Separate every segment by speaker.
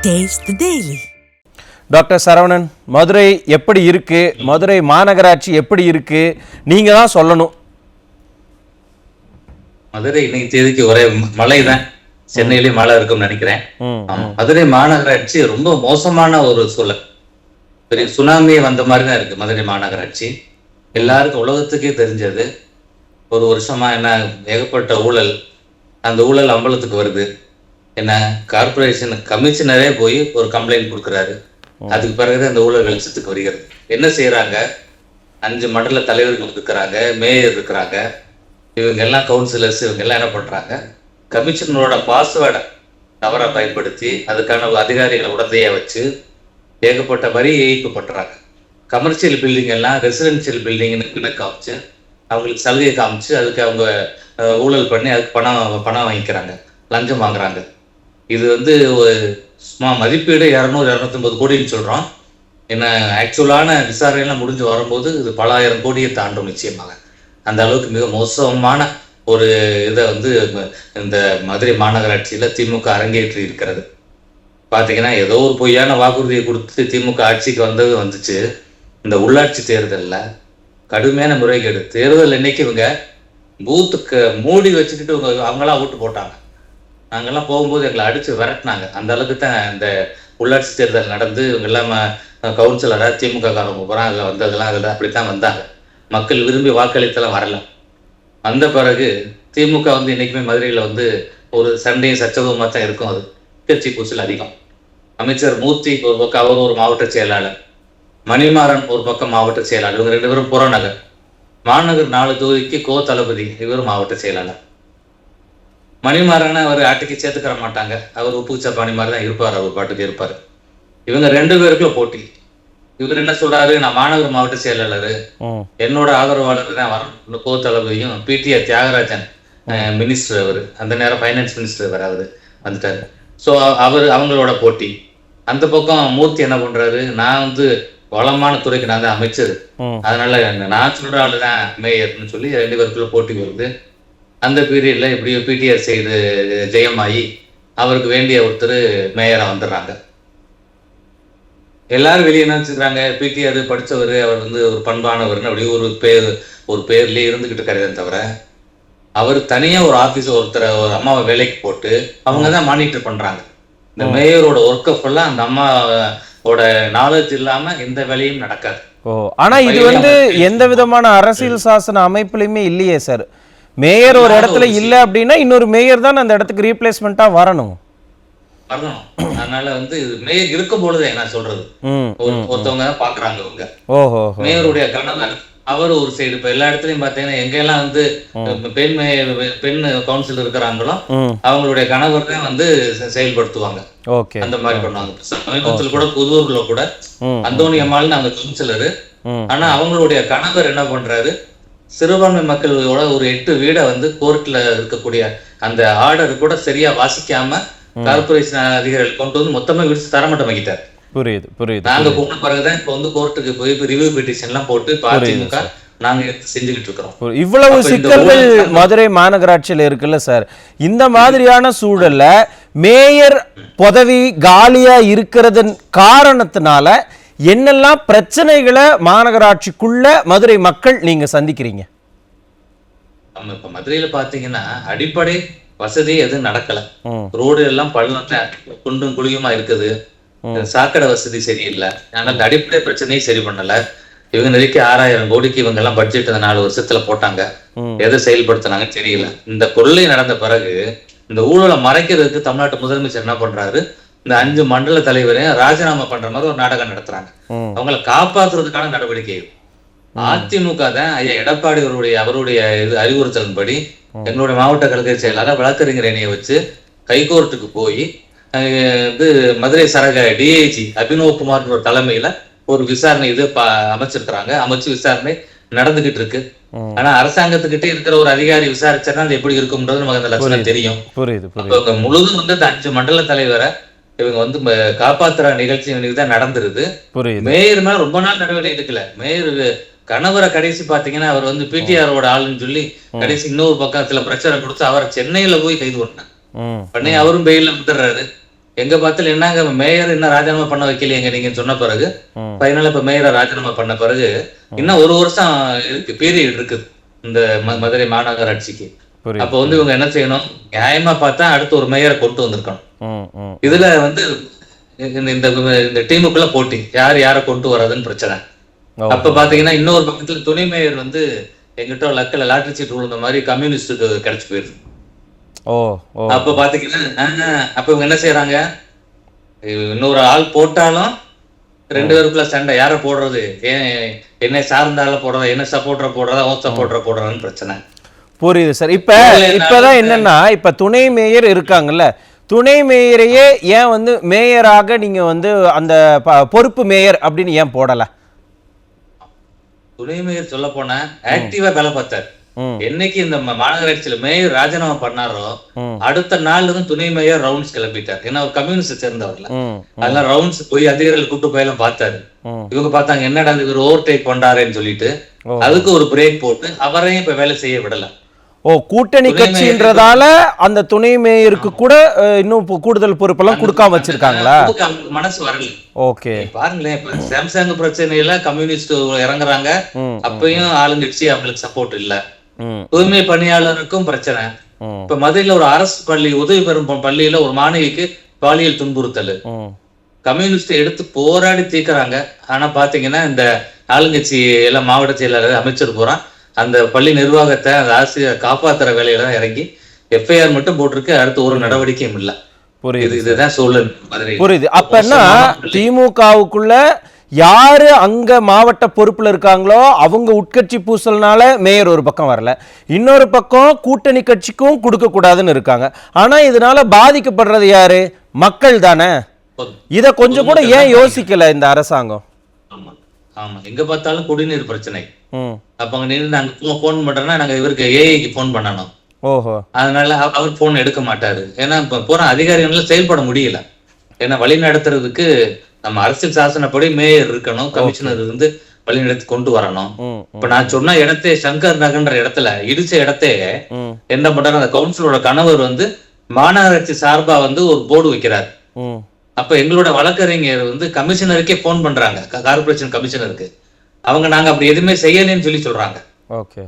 Speaker 1: Taste the Daily.
Speaker 2: Doctor Saravanan, Madurai எப்படி இருக்கு? மதுரை மாநகராட்சி எப்படி இருக்கு? நீங்க தான் சொல்லணும்.
Speaker 3: மதுரை இன்னைக்கு தேதிக்கு ஒரே மழை தான். சென்னையிலேயே மழை இருக்கும்னு நினைக்கிறேன். மதுரை மாநகராட்சி ரொம்ப மோசமான ஒரு சூழல். பெரிய சுனாமியே வந்த மாதிரி தான் இருக்கு மதுரை மாநகராட்சி. எல்லாருக்கும் உலகத்துக்கே தெரிஞ்சது. ஒரு வருஷமா என்ன ஏகப்பட்ட ஊழல், அந்த ஊழல் அம்பலத்துக்கு வருது. என்ன கார்பரேஷன் கமிஷனரே போய் ஒரு கம்ப்ளைண்ட் கொடுக்குறாரு. அதுக்கு பிறகு அந்த ஊழல் வெளிச்சத்துக்கு வருகிறது. என்ன செய்யறாங்க? 5 மண்டல தலைவர்கள் இருக்கிறாங்க, மேயர் இருக்கிறாங்க, இவங்க எல்லாம் கவுன்சிலர்ஸ், இவங்க எல்லாம் என்ன பண்றாங்க? கமிஷனரோட பாஸ்வேர்டை தவறா பயன்படுத்தி அதுக்கான அதிகாரிகளை உடந்தையா வச்சு ஏகப்பட்ட வரி ஏய்ப்பு பண்றாங்க. கமர்ஷியல் பில்டிங் எல்லாம் ரெசிடென்சியல் பில்டிங்னு காமிச்சு அவங்களுக்கு சலுகை காமிச்சு அதுக்கு அவங்க ஊழல் பண்ணி அதுக்கு பணம் வாங்கிக்கிறாங்க, லஞ்சம் வாங்குறாங்க. இது சும்மா மதிப்பீடு 200-250 கோடின்னு சொல்றோம். என்ன ஆக்சுவலான விசாரணைலாம் முடிஞ்சு வரும்போது இது பல ஆயிரம் கோடியை தாண்டும் நிச்சயமாக. அந்த அளவுக்கு மிக மோசமான ஒரு இதை இந்த மதுரை மாநகராட்சியில திமுக அரங்கேற்றி இருக்கிறது. பாத்தீங்கன்னா ஏதோ ஒரு பொய்யான வாக்குறுதியை கொடுத்து திமுக ஆட்சிக்கு வந்துச்சு. இந்த உள்ளாட்சி தேர்தலில் கடுமையான முறைகேடு. தேர்தல் இன்னைக்கு இவங்க பூத்துக்கு மூடி வச்சுக்கிட்டு அவங்களாம் ஓட்டு போட்டாங்க. நாங்கெல்லாம் போகும்போது எங்களை அடிச்சு விரட்டினாங்க. அந்த அளவுக்கு தான் இந்த உள்ளாட்சி தேர்தல் நடந்து இவங்க எல்லாம் கவுன்சிலராக திமுக காரங்க போகிறான் அதில் வந்ததெல்லாம் அதில் அப்படித்தான் வந்தாங்க. மக்கள் விரும்பி வாக்களித்தெல்லாம் வரல. வந்த பிறகு திமுக இன்னைக்குமே மதுரையில் ஒரு சண்டையும் சச்சரவுமாக தான் இருக்கும். அது கட்சி பூசல் அதிகம். அமைச்சர் மூர்த்தி ஒரு பக்கம், அவர் ஒரு மாவட்ட செயலாளர், மணிமாறன் ஒரு பக்கம் மாவட்ட செயலாளர், இவங்க 2 பேரும் புறநகர். மாநகர் 4 தொகுதிக்கு கோ தளபதி, இவர் மாவட்ட செயலாளர். மணிமாறனை அவர் ஆட்டுக்கு சேர்த்துக்கிற மாட்டாங்க. அவர் உப்பு சப்பானி மாதிரி தான் இருப்பார், அவர் பாட்டுக்கு இருப்பார். இவங்க 2 பேருக்குள்ள போட்டி. இவர் என்ன சொல்றாரு? நான் மாநகர் மாவட்ட செயலாளர், என்னோட ஆதரவாளர் தான் வரணும். கோ தளபதியும் பிடிஆர் தியாகராஜன் மினிஸ்டர், அவர் அந்த நேரம் ஃபைனான்ஸ் மினிஸ்டர் வராது வந்துட்டாரு. ஸோ அவங்களோட போட்டி. அந்த பக்கம் மூர்த்தி என்ன பண்றாரு? நான் வளமான துறைக்கு நான் தான் அமைச்சர், அதனால நான் சொல்ற ஆளு தான் மேயர்னு சொல்லி 2 பேருக்குள்ள போட்டி வருது. அந்த பீரியட்ல எப்படியோ பிடிஆர் செய்து ஜெயமாயி அவருக்கு வேண்டிய ஒருத்தர் மேயரா வந்துடுறாங்க. எல்லாரும் வெளியே என்ன வச்சுக்கிறாங்க? பிடிஆர் படித்தவர், அவர் ஒரு பண்பானவர்னு அப்படி ஒரு பேர்லயே இருந்துகிட்டு இருக்காரு. தவிர அவர் தனியா ஒரு ஆபீஸ் ஒரு அம்மாவை வேலைக்கு போட்டு அவங்க தான் மானிட்டர் பண்றாங்க. இந்த மேயரோட ஒர்க்கை ஃபுல்லா அந்த அம்மாவோட நாலேஜ் இல்லாம எந்த வேலையும் நடக்காது.
Speaker 2: ஆனா இது எந்த விதமான அரசியல் சாசன அமைப்புலயுமே இல்லையே சார். மேயர் ஒரு இடத்துல இல்ல அப்படின்னா இன்னொரு மேயர் தான் அந்த இடத்துக்கு ரீப்ளேஸ்மெண்டா வரணும்.
Speaker 3: அதனால மேயர் இருக்கும் பொழுதே நான் சொல்றது ஒருத்தவங்க தான் பாக்குறாங்க. அவங்க மேயருடைய கணவர் அவர் ஒரு சைடு. இப்ப எல்லா இடத்துலயும் பாத்தீங்கன்னா எங்கெல்லாம் பெண் கவுன்சில் இருக்கிறாங்களோ அவங்களுடைய கணவர் தான் செயல்படுத்துவாங்க. அந்த மாதிரி பண்ணுவாங்க. சமீபத்தில் கூட புதூர்ல கூட அந்தோணி அம்மாள்னு அந்த கவுன்சிலரு. ஆனா அவங்களுடைய கணவர் என்ன பண்றாரு? சிறுபான்மை மக்களோட ஒரு 8 வீடை கோர்ட்ல இருக்கக்கூடிய அந்த ஆர்டர் கூட சரியா வாசிக்காம கார்பரேஷன் அதிகாரிகள் கொண்டு மொத்தமா விடுத்து தரமட்டம் வைக்கிட்டார். புரியுது. நாங்க போன பிறகுதான் இப்ப கோர்ட்டுக்கு போய் ரிவ்யூ பெட்டிஷன் எல்லாம் போட்டு அதிமுக நாங்க செஞ்சுக்கிட்டு இருக்கிறோம்.
Speaker 2: இவ்வளவு சிக்கல்கள் மதுரை மாநகராட்சியில இருக்குல்ல சார். இந்த மாதிரியான சூழல்ல மேயர் பதவி காலியா இருக்கிறதன் காரணத்தினால என்னெல்லாம் பிரச்சனைகளை மாநகராட்சிக்குள்ள மதுரை மக்கள் நீங்க சந்திக்கிறீங்க?
Speaker 3: இப்ப மதுரையில பாத்தீங்கன்னா அடிப்படை வசதி எதுவும் நடக்கல. ரோடு எல்லாம் குண்டும் குழியுமா இருக்குது. சாக்கடை வசதி சரியில்லை. ஆனா அந்த அடிப்படை பிரச்சனையும் சரி பண்ணல. இவங்க நெருக்கி 6000 கோடிக்கு இவங்க எல்லாம் பட்ஜெட் 4 வருஷத்துல போட்டாங்க. எதை செயல்படுத்தினாங்கன்னு தெரியல. இந்த கொள்ளை நடந்த பிறகு இந்த ஊழலை மறைக்கிறதுக்கு தமிழ்நாட்டு முதலமைச்சர் என்ன பண்றாரு? இந்த 5 மண்டல தலைவரையும் ராஜினாமா பண்ற மாதிரி ஒரு நாடகம் நடத்துறாங்க. அவங்களை காப்பாற்றுறதுக்கான நடவடிக்கை. அதிமுக தான் ஐயா எடப்பாடி அவருடைய அறிவுறுத்தலின்படி எங்களுடைய மாவட்ட கழக செயலாளர் வழக்கறிஞர் அணியை வச்சு கைகோர்ட்டுக்கு போய் மதுரை சரக டிஐஜி அபினவ் குமார் ஒரு தலைமையில ஒரு விசாரணை அமைச்சிருக்கிறாங்க. அமைச்சு விசாரணை நடந்துகிட்டு இருக்கு. ஆனா அரசாங்கத்துக்கிட்டே இருக்கிற ஒரு அதிகாரி விசாரிச்சா அது எப்படி இருக்கும்ன்றது நமக்கு அந்த லட்சணம் தெரியும். முழுதும் அந்த 5 மண்டல தலைவரை இவங்க காப்பாத்துற நிகழ்ச்சி தான் நடந்துருது. மேயர் மேல ரொம்ப நாள் நடவடிக்கை எடுக்கல. மேயர் கணவரை கடைசி பாத்தீங்கன்னா அவர் பிடிஆரோட ஆளுன்னு சொல்லி கடைசி இன்னொரு பக்கத்துல பிரச்சனை கொடுத்து அவரை சென்னையில போய் கைது பண்ணாங்க. பண்ணி அவரும் பெயில வந்துடுறாரு. எங்க பார்த்தாலும் என்னங்க மேயர் இன்னும் ராஜினாமா பண்ண வைக்கலையேங்க நீங்க சொன்ன பிறகு, ஃபைனலா இப்ப மேயரை ராஜினாமா பண்ண பிறகு இன்னும் 1 வருஷம் இருக்கு, பீரியட் இருக்குது இந்த மதுரை மாநகராட்சிக்கு. அப்ப வந்து இவங்க என்ன செய்யணும், நியாயமா பார்த்தா அடுத்து ஒரு மேயரை கொண்டு வந்திருக்கணும். இதுல வந்து இந்த டீமுக்குள்ள போட்டி, யாரை கொண்டு வர்றதுன்னு பிரச்சனை. அப்ப பாத்தீங்கன்னா இன்னொரு பக்கத்துல துணை மேயர் வந்து எங்கிட்ட லக்கில் லாட்டரி சீட்டு விழுந்த மாதிரி கம்யூனிஸ்டுக்கு கிடைச்சு போயிருக்கு. அப்ப பாத்தீங்கன்னா அப்ப இவங்க என்ன செய்யறாங்க, இன்னொரு ஆள் போட்டாலும் 2 பேருக்குள்ள சண்டை, யார போடுறது, என்ன சார்ந்தால போடுறதா, என்ன சப்போர்ட்டரை போடுறதா, ஓ சப்போர்ட்டரை போடுறதான்னு பிரச்சனை.
Speaker 2: புரியுது சார். இப்பதான் என்னன்னா, இப்ப துணை மேயர் இருக்காங்கல்ல, துணை மேயரையே ஏன் வந்து மேயராக நீங்க வந்து அந்த பொறுப்பு மேயர் அப்படின்னு ஏன் போடல?
Speaker 3: துணை மேயர் சொல்ல போனா ஆக்டிவா வேலை பார்த்தார். என்னைக்கு இந்த மாநகராட்சியில மேயர் ராஜினாமா பண்ணாரோ அடுத்த நாள்ல இருந்து துணை மேயர் ரவுண்ட்ஸ் கிளப்பிட்டார். ஏன்னா ஒரு கம்யூனிஸ்ட் சேர்ந்தவர்ல, அதெல்லாம் ரவுண்ட்ஸ் போய் அதிகாரிகள் கூட்டு போய் எல்லாம் பார்த்தாரு. இவங்க பார்த்தாங்க என்னடா இவர் ஓவர் டேக் பண்றாருன்னு சொல்லிட்டு அதுக்கு ஒரு பிரேக் போட்டு அவரையும் இப்ப வேலை செய்ய விடல.
Speaker 2: கூட்டணி கட்சின்றதால அந்த துணை மேயருக்கு கூட இன்னும் கூடுதல் பொறுப்பெல்லாம் கொடுக்காம வச்சிருக்காங்களா?
Speaker 3: மனசு வரல.
Speaker 2: ஓகே,
Speaker 3: பாருங்களேன், இப்ப சாம்சங் பிரச்சனையில கம்யூனிஸ்ட் இறங்குறாங்க, அப்பயும் ஆளுங்கட்சி அவங்களுக்கு சப்போர்ட் இல்ல. தூய்மை பணியாளருக்கும் பிரச்சனை. இப்ப மதுரையில ஒரு அரசு பள்ளி, உதவி பெறும் பள்ளியில ஒரு மாணவிக்கு பாலியல் துன்புறுத்தல், கம்யூனிஸ்ட் எடுத்து போராடி தீர்க்கிறாங்க. ஆனா பாத்தீங்கன்னா இந்த ஆளுங்கட்சி எல்லாம் மாவட்ட செயலாளர் அமைச்சர் போறான் அந்த பள்ளி நிர்வாகத்தை அந்த ஆசிரியர் காப்பாத்துற வேலையில தான் இறங்கி எஃப்ஐஆர் மட்டும் போட்டிருக்கு, அடுத்து ஒரு நடவடிக்கையும் இல்ல. இதுதான் சூழல்.
Speaker 2: புரியுது. அப்பன்னா திமுகவுக்குள்ள யாரு அங்க மாவட்ட பொறுப்புல இருக்காங்களோ அவங்க உட்கட்சி பூசல்னால மேயர் ஒரு பக்கம் வரல, இன்னொரு பக்கம் கூட்டணி கட்சிக்கும் கொடுக்க கூடாதுன்னு இருக்காங்க. ஆனா இதனால பாதிக்கப்படுறது யாரு? மக்கள் தானே. இத கொஞ்சம் கூட ஏன் யோசிக்கல இந்த அரசாங்கம்?
Speaker 3: ஆமா, எங்க பார்த்தாலும் குடிநீர் பிரச்சனை. அப்ப அங்க நின்று நாங்க போன் பண்றோம்னா நாங்க இவருக்கு ஏஐக்கு போன் பண்ணணும். அதனால அவர் போன் எடுக்க மாட்டாரு. ஏன்னா இப்ப போற அதிகாரிகளால செயல்பட முடியல. ஏன்னா வழி நடத்துறதுக்கு நம்ம அரசியல் சாசனப்படி மேயர் இருக்கணும், கமிஷனர் இருந்து வழி நடத்தி கொண்டு வரணும். இப்ப நான் சொன்ன இடத்தை சங்கர் நகர்ன்ற இடத்துல இடிச்ச இடத்தையே என்ன பண்றாரு, அந்த கவுன்சிலரோட கணவர் வந்து மாநகராட்சி சார்பா வந்து ஒரு போர்டு வைக்கிறார். அப்ப எங்களோட வழக்கறிஞர் வந்து கமிஷனருக்கே போன் பண்றாங்க, கார்பரேஷன் கமிஷனருக்கு. அவங்க நாங்க அப்படி எதுவுமே செய்யலன்னு சொல்லி சொல்றாங்க.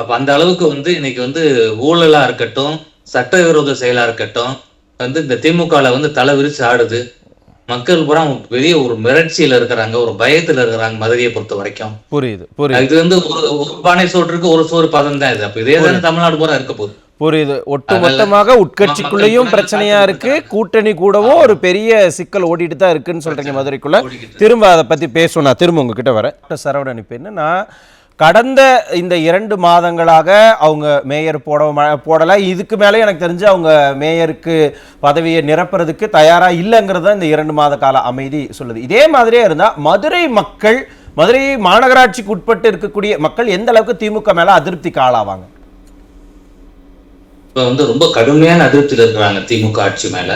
Speaker 3: அப்ப அந்த அளவுக்கு வந்து இன்னைக்கு வந்து ஊழலா இருக்கட்டும், சட்டவிரோத செயலா இருக்கட்டும் வந்து இந்த திமுகல வந்து தலை விரிச்சு ஆடுது. மக்கள் பூரா பெரிய ஒரு மிரட்சியில இருக்கிறாங்க, ஒரு பயத்துல இருக்கிறாங்க மதுரையை பொறுத்த வரைக்கும்.
Speaker 2: புரியுது.
Speaker 3: இது வந்து ஒரு பானை சோற்றுக்கு ஒரு சோறு பதம் தான் இது. அப்ப இதே தான் தமிழ்நாடு பூரா இருக்க போகுது.
Speaker 2: புரியுது. ஒட்டுமொத்தமாக உட்கட்சிக்குள்ளேயும் பிரச்சனையா இருக்கு, கூட்டணி கூடவும் ஒரு பெரிய சிக்கல் ஓடிட்டு தான் இருக்குன்னு சொல்றீங்க மதுரைக்குள்ள. திரும்ப அதை பத்தி பேசுவோம். நான் திரும்ப உங்ககிட்ட வரேன். சரவணன், இப்ப என்னன்னா கடந்த இந்த 2 மாதங்களாக அவங்க மேயர் போடல. இதுக்கு மேலே எனக்கு தெரிஞ்சு அவங்க மேயருக்கு பதவியை நிரப்புறதுக்கு தயாரா இல்லைங்கிறது தான் இந்த 2 மாத கால அமைதி சொல்லுது. இதே மாதிரியே இருந்தா மதுரை மக்கள், மதுரை மாநகராட்சிக்கு உட்பட்டு இருக்கக்கூடிய மக்கள் எந்த அளவுக்கு திமுக மேல அதிருப்திக்கு ஆளாவாங்க?
Speaker 3: இப்ப வந்து ரொம்ப கடுமையான அதிருப்தியில் இருக்கிறாங்க திமுக ஆட்சி மேல.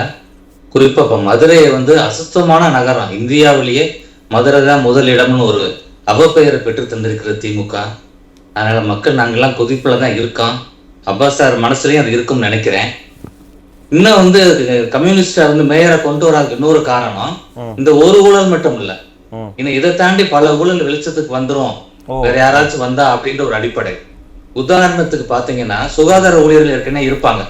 Speaker 3: குறிப்பா இப்ப மதுரையை வந்து அசுத்தமான நகரம், இந்தியாவிலேயே மதுரை தான் முதல் இடம்னு ஒரு அவப்பெயரை பெற்று தந்திருக்கிற திமுக. அதனால மக்கள் நாங்கெல்லாம் கொதிப்புல தான் இருக்கோம். அப்பாஸ் சார் மனசுலயும் அது இருக்கும்னு நினைக்கிறேன். இன்னும் வந்து கம்யூனிஸ்டா வந்து மேயரை கொண்டு வராதுக்கு இன்னொரு காரணம் இந்த ஒரு ஊழல் மட்டும் இல்ல, இன்னும் இதை தாண்டி பல ஊழல் வெளிச்சத்துக்கு வந்துரும் வேற யாராச்சும் வந்தா அப்படின்ற ஒரு அடிப்படை. உதாரணத்துக்கு பாத்தீங்கன்னா சுகாதார ஊழியர்கள் ஏற்கனவே இருப்பாங்க.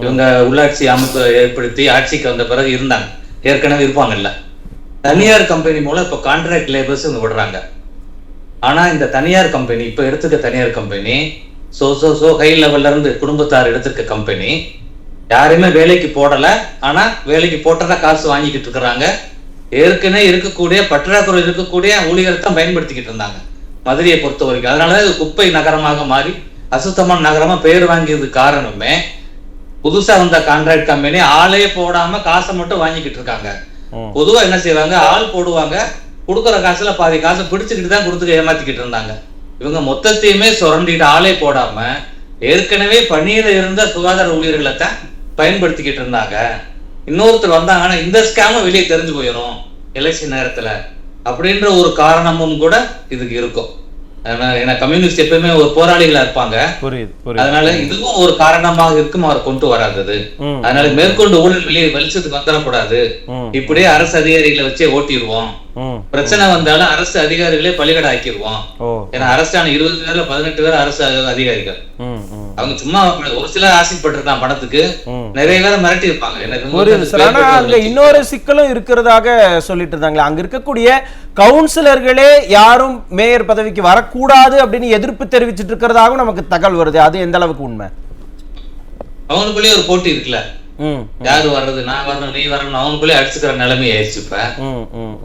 Speaker 3: இவங்க உள்ளாட்சி அமைப்பு ஏற்படுத்தி ஆட்சிக்கு வந்த பிறகு இருந்தாங்க, ஏற்கனவே இருப்பாங்கல்ல. தனியார் கம்பெனி மூலம் இப்ப கான்ட்ராக்ட் லேபர்ஸ் இவங்க விடுறாங்க. ஆனா இந்த தனியார் கம்பெனி, இப்ப எடுத்துக்க தனியார் கம்பெனி ஹை லெவல்ல இருந்து குடும்பத்தார் எடுத்திருக்க கம்பெனி யாருமே வேலைக்கு போடல. ஆனா வேலைக்கு போட்டதா காசு வாங்கிக்கிட்டு இருக்கிறாங்க. ஏற்கனவே இருக்கக்கூடிய பற்றாக்குறை இருக்கக்கூடிய ஊழியரை தான் பயன்படுத்திக்கிட்டு இருந்தாங்க மதுரையை பொறுத்த வரைக்கும். அதனாலதான் இது குப்பை நகரமாக மாறி அசுத்தமான நகரமா பெயர் வாங்கியது காரணமே புதுசா வந்த கான்ட்ராக்ட் கம்பெனி ஆளே போடாம காசை மட்டும் வாங்கிக்கிட்டு இருக்காங்க. பொதுவா என்ன செய்வாங்க, ஆள் போடுவாங்க, கொடுக்குற காசுல பாதி காசை பிடிச்சுக்கிட்டு தான் கொடுத்து ஏமாத்திக்கிட்டு இருந்தாங்க. இவங்க மொத்தத்தையுமே சுரண்டிட்டு ஆளே போடாம ஏற்கனவே பணியில இருந்த சுகாதார ஊழியர்களை தான் பயன்படுத்திக்கிட்டு இருந்தாங்க. இன்னொருத்தர் வந்தாங்கன்னா இந்த ஸ்கேமும் வெளியே தெரிஞ்சு போயிடும் எலெக்ஷன் நேரத்துல அப்படின்ற ஒரு காரணமும் கூட இதுக்கு இருக்கும். ஏன்னா கம்யூனிஸ்ட் எப்பவுமே ஒரு போராளிகளா இருப்பாங்க.
Speaker 2: புரியுது.
Speaker 3: அதனால இதுவும் ஒரு காரணமாக இருக்கும் அவர் கொண்டு வராதது. அதனால மேற்கொண்டு ஊழல் வெளிச்சத்துக்கு வந்துடக்கூடாது, இப்படியே அரசு அதிகாரிகளை வச்சே ஓட்டிடுவோம், பிரச்சனை வந்தாலும் அரசு அதிகாரிகளே பலிகடை ஆக்கிடுவோம். ஏன்னா அரசான 20 பேர்ல 18 பேர் அரசு அதிகாரிகள். அவங்க சும்மா ஒரு சிலர் ஆசைப்பட்டிருக்கான் பணத்துக்கு, நிறைய பேரை மிரட்டி இருப்பாங்க.
Speaker 2: அங்க இன்னொரு சிக்கலும் இருக்கிறதாக சொல்லிட்டு இருந்தாங்களே, அங்க இருக்கக்கூடிய கவுன்சிலர்களே யாரும் மேயர் பதவிக்கு வரக்கூடாது அப்படின்னு எதிர்ப்பு தெரிவிச்சிட்டு இருக்கிறதாகவும் நமக்கு தகவல் வருது. அது எந்த அளவுக்கு உண்மை?
Speaker 3: அவனுக்குள்ளேயே ஒரு போட்டி இருக்குல்ல, யாரு வர்றது, நான் வரணும் நீ வரணும், அவனுக்குள்ளே அடிச்சுக்கிற நிலைமை ஆயிடுச்சு இப்ப.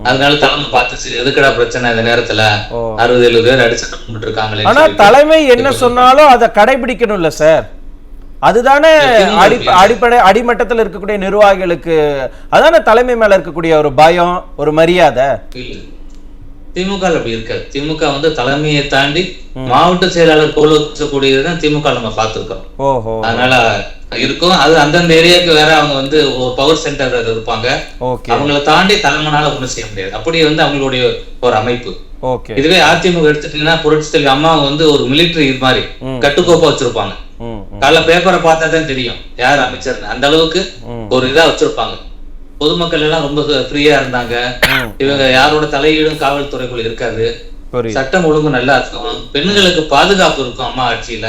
Speaker 3: அதனால தலைமை பார்த்துச்சு, எதுக்கடா பிரச்சனை இந்த நேரத்துல 60-70 பேர் அடிச்சுட்டு இருக்காங்களே.
Speaker 2: ஆனா தலைமை என்ன சொன்னாலும் அதை கடைபிடிக்கணும்ல சார், அதுதானே அடிப்படை அடிமட்டத்தில் இருக்கக்கூடிய நிர்வாகிகளுக்கு அதான தலைமை மேல இருக்கக்கூடிய ஒரு பயம், ஒரு மரியாதை.
Speaker 3: திமுக அப்படி இருக்காது. திமுக வந்து தலைமையை தாண்டி மாவட்ட செயலாளர் கோல் வச்சக்கூடியதுதான் திமுக நம்ம பார்த்திருக்கோம். அதனால இருக்கும். அது அந்தந்த ஏரியாவுக்கு வேற அவங்க வந்து ஒரு பவர் சென்டர் இருப்பாங்க, அவங்களை தாண்டி தலைமைனால ஒண்ணும் செய்ய முடியாது. அப்படி வந்து அவங்களுடைய ஒரு அமைப்பு. இதுவே அதிமுக எடுத்துட்டீங்கன்னா புரட்சி தலைவி அம்மா வந்து ஒரு மிலிட்டரி இது மாதிரி கட்டுக்கோப்பா வச்சிருப்பாங்க. காலைல பேப்பரை பார்த்தா தான் தெரியும் யார் அமைச்சர், அந்த அளவுக்கு ஒரு இதா வச்சிருப்பாங்க. பொதுமக்கள் எல்லாம் ரொம்ப ஃப்ரீயா இருந்தாங்க. இவங்க யாரோட தலையீடும் காவல்துறைக்குள்ள இருக்காது, சட்டம் ஒழுங்கு நல்லா இருக்கும், பெண்களுக்கு பாதுகாப்பு இருக்கும் அம்மா ஆட்சியில.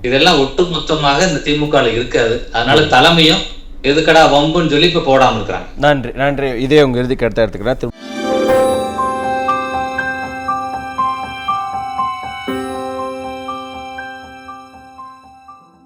Speaker 3: இதெல்லாம் ஒட்டு மொத்தமாக இந்த திமுக இருக்காது. அதனால தலைமையும் எதுக்கடா வம்புன்னு சொல்லி இப்ப போடாம இருக்கிறாங்க.
Speaker 2: நன்றி. இதே உங்க இறுதி கருத்தை எடுத்துக்கிறேன்.